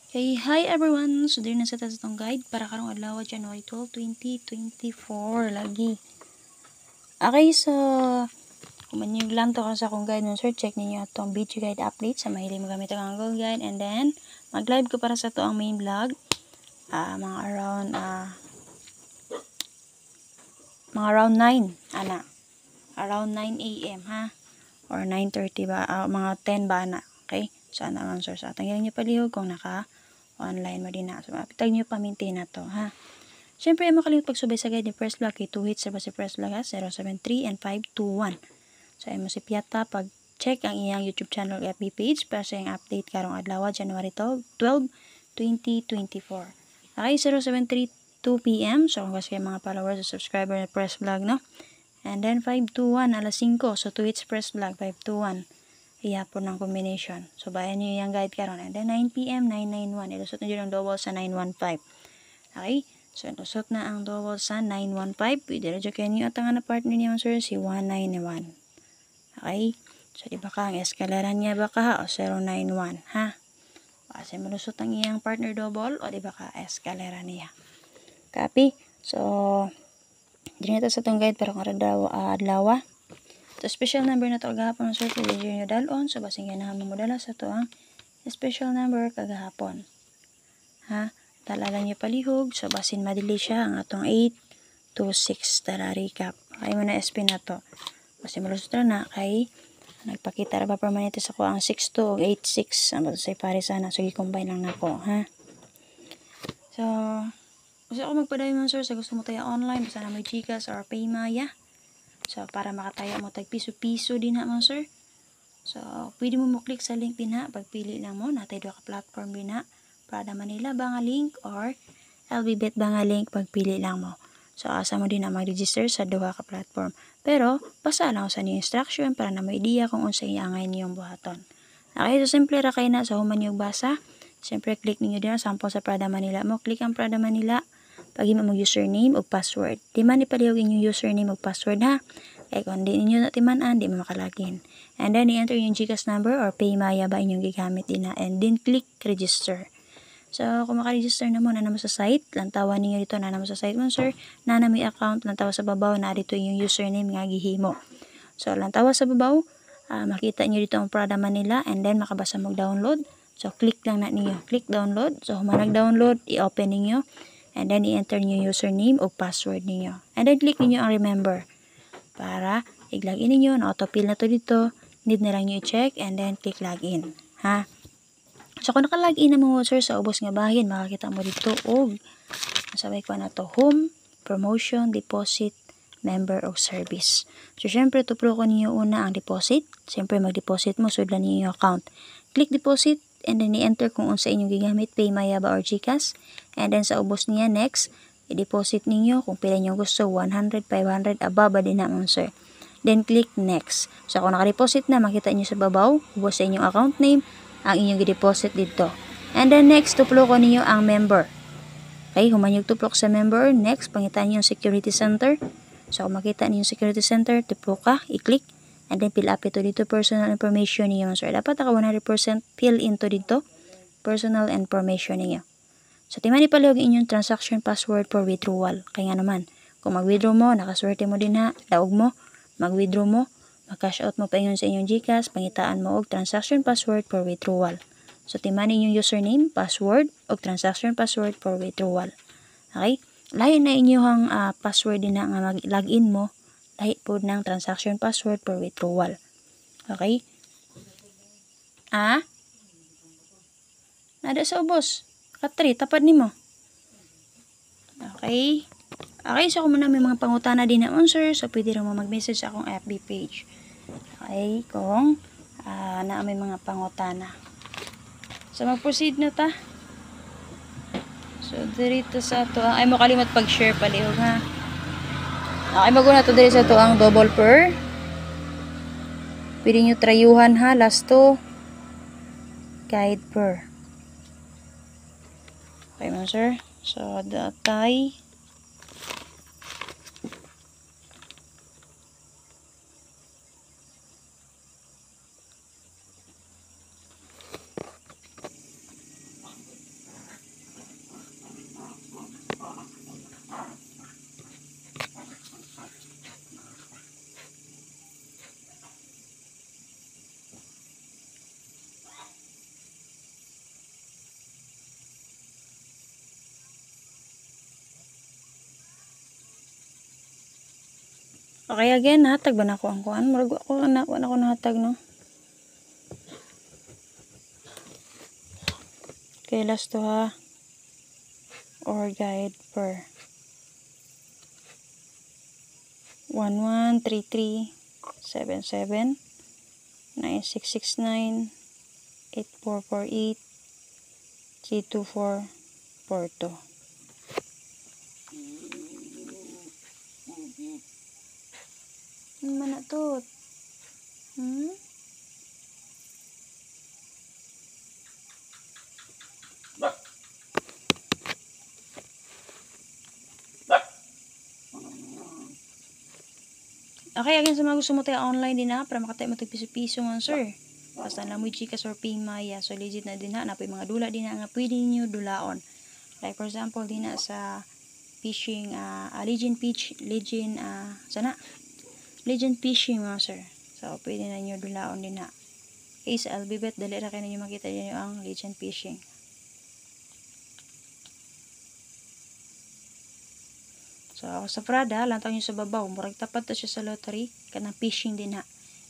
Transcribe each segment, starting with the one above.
Okay, hi everyone! So, dito na sa itong guide para karong adlaw January 12, 2024 lagi. Okay, so kung manyog lang to sa akong guide nun, sir, check ninyo itong video guide update sa mahilig magamit ang Google Guide, and then mag-live ko para sa to ang main vlog mga around 9 around 9 a.m. ha, or 9:30 ba, mga 10 ba na. Okay, so naman sir, sa tanggalin nyo palihog kung naka online mo din na. So, apitag nyo pa-maintain na to, ha. Siyempre, makalimut pagsubay sa guide ni Press Vlog. 2 hits sa base Press Vlog, ha. 073 and 521. So, ay mo si Piata pag-check ang iyang YouTube channel FB page para sa iyang update karong adlaw, January 12, 2024. Okay, 0732 p.m. So, kung kasi mga followers o subscriber ni Press Vlog, no? And then, 521, alas 5. So, 2 hits Press Vlog, 521. Iyapon ng combination. So, bayan nyo yung guide karon. And then, 9 p.m., 991. Ilusot na dyan ang double sa 915. Okay? So, ilusot na ang double sa 915. Pwede na dyan kayo nyo at ang partner niya, sir, si 191. Okay? So, di ba ka, ang eskalera niya baka ha, o 091, ha? Kasi malusot ang iyang partner double, o di ba ka, eskalera niya. Copy? So, din ito sa itong guide, pero kung adlaw, so, special number na to kagahapon, sir, pwede nyo dalon. So, basing yan na mamudala sa to ang special number kagahapon. Ha? Talala nyo palihog. So, basin madili siya ang atong 826. Tara, recap. Kaya mo na SP na to. Basin malusot na kay nagpakita ra ba permanente sa ko ang 62 o 86. Ang bato sa pare sana. So, i-combine lang na ko. Ha? So, kasi ako magpadayo mo, sir, sa gusto mo tayo online. Basta na may Gcash or Paymaya. So, para makataya mo tag piso-piso din ha mo, sir. So, pwede mo click sa link din ha. Pagpili lang mo, natay doon ka platform din ha. Prada Manila ba nga link or LBBet ba nga link, pagpili lang mo. So, asa mo din na mag-register sa doha ka platform. Pero, basa lang sa niyo instruction para na may idea kung unsa iangay niyong buhaton. Okay, so simple ra kay na sa human yung basa. Siyempre, click ninyo din ang sample sa Prada Manila mo. Click ang Prada Manila. Pag mo username o password. Di man ipalihog inyong username o password ha. Kaya kung di ninyo natimanan, di mo makalagin. And then, i-enter yung Gcash number or Paymaya ba inyong gigamit din na. And then, click register. So, kung makaregister na mo, na naman sa site, lantawan ninyo dito, na naman sa site mo, sir. Na naman yung account, lantawa sa babaw, na dito yung username nga gihimo. So, lantawa sa babaw, makita nyo dito ang Prada Manila, and then, makabasa mag-download. So, click lang na ninyo. Click download. So, humanag-download, i-open ninyo. And then, i-enter nyo yung username o password ninyo. And then, click ninyo ang remember. Para, i-login ninyo, na-autofill na to dito. Need na lang nyo i-check, and then, click login. Ha? So, kung nakalagin na mo, sir, sa ubos nga bahin, makakita mo dito, sabay ko na to, home, promotion, deposit, member, o service. So, syempre, tuplo ko ninyo una ang deposit. Syempre, mag-deposit mo, sudlan ninyo yung account. Click deposit, and then i-enter kung unsa inyong gigamit, Paymaya ba or Gcash. And then sa ubos niya, next, i-deposit ninyo kung pila nyo gusto, 100, 500, ababa din naman, sir. Then click next. So kung naka-deposit na, makita nyo sa babaw, ubos sa inyong account name, ang inyong i-deposit dito. And then next, tuplo ko ninyo ang member. Okay, humanyog tuplok sa member. Next, pangitan nyo yung security center. So kung makita niyo yung security center, tuplo ka, i-click. And then, fill up ito dito, personal information niyo. So, dapat ako 100% fill into dito, personal information niyo. So, timan ipalihog inyong transaction password for withdrawal. Kaya nga naman, kung mag-withdraw mo, nakaswerte mo din ha, daog mo, mag-withdraw mo, mag-cash out mo pa inyon sa inyong Gcash, pangitaan mo og transaction password for withdrawal. So, timan inyong username, password, og transaction password for withdrawal. Okay? Lahi na inyong password din na nga mag-login mo, lahi po ng transaction password for withdrawal. Okay? Nada sa ubos. Katri, tapad ni mo. Okay? Okay, so kung muna may mga pangutana din na answer, so pwede rin mo mag-message sa akong FB page. Okay? Kung na may mga pangutana. So, mag-proceed na ta. So, dito sa ito, ay mo kalimot pag-share palihog ha. Okay, maguna to dito sa ito ang double per. Pwede nyo trayuhan ha, last to guide per. Okay mo sir. So, datay. Okay, again, nahatag ba na ako ang kuan? Murag ako na ako nahatag, no? Okay, last to ha. Or guide per 113377 9669 8448 G2442. Ano man na to? Okay, again sa mga gusto mo tayo online din na para makatay mo tag piso-piso man, sir. Basta na mo GCash or PayMaya. So legit na din na napoy mga dula din na nga pwede niyo dulaon. Like for example din na sa fishing Legend fishing mga sir. So pwede na niyo dulaon din na. Okay, sa Albibet dali ra kay ninyo makita din ang Legend fishing. So, ako sa Prada, lantaw nyo sa babaw. Murag tapat to siya sa lottery. Kanang fishing din ha.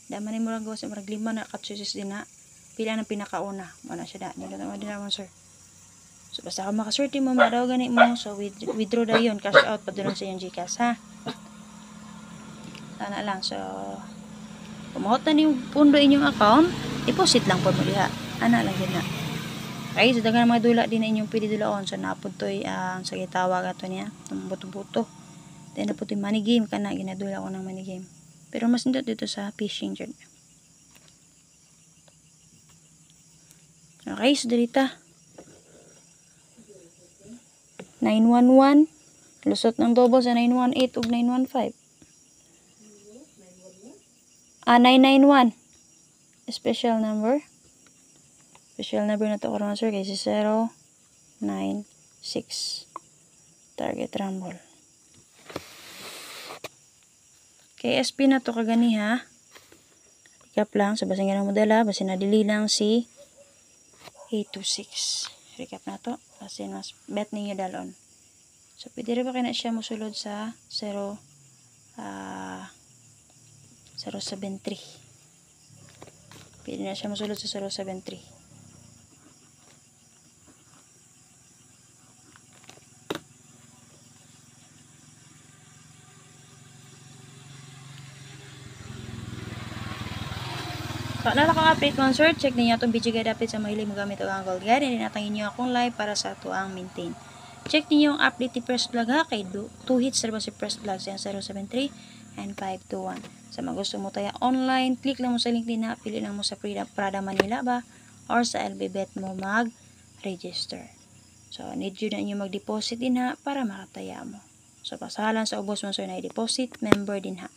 Daman ni murag gawa sa murag 5 na katsusis din ha. Pila ng pinakauna. Wala siya da. Nilutan din naman, sir. So, basta ako makaswerte mo, madaw ganit mo. So, withdraw na yun. Cash out pa doon sa yung GCash, ha. Sana lang. So, pumahot na yung pundo inyong account, deposit lang po mo diha. Ana lang din ha. Okay, so dagan mga dula din na inyong pwede dulaon. So, napod to'y sa gitawag ato niya. Itong buto-buto. Then na po ito money game ka na ginadula ko ng money game. Pero mas nindot dito sa fishing dyan. Okay, so dalita 911 lusot ng double sa 918 ug 915. 991 special number na to karon, sir, kay si 096 target rumble. Kay SP na to kagani ha. Recap lang. So, basin nga ng modela. Basin na dili lang si 826. Recap na to. Basin mas bet ninyo dalon. So, pwede rin ba kayo na siya musulod sa 073. Pwede na siya musulod sa 073. So, nalakang update man, sir. Check ninyo itong video guide update sa mahilig magamit ang gold guide. And natangin nyo akong live para sa ito ang maintain. Check ninyo ang update ni Press Vlog ha. Kay 2 hits na ba si Press Vlog sa 073 and 521. Sa mga gusto mo tayo online, click lang mo sa link din na. Pili lang mo sa Prada Manila ba or sa Albibet mo mag-register. So, need yun na inyo mag-deposit din ha para makataya mo. So, pasahalan sa ubos mo, sir, na i-deposit, member din ha.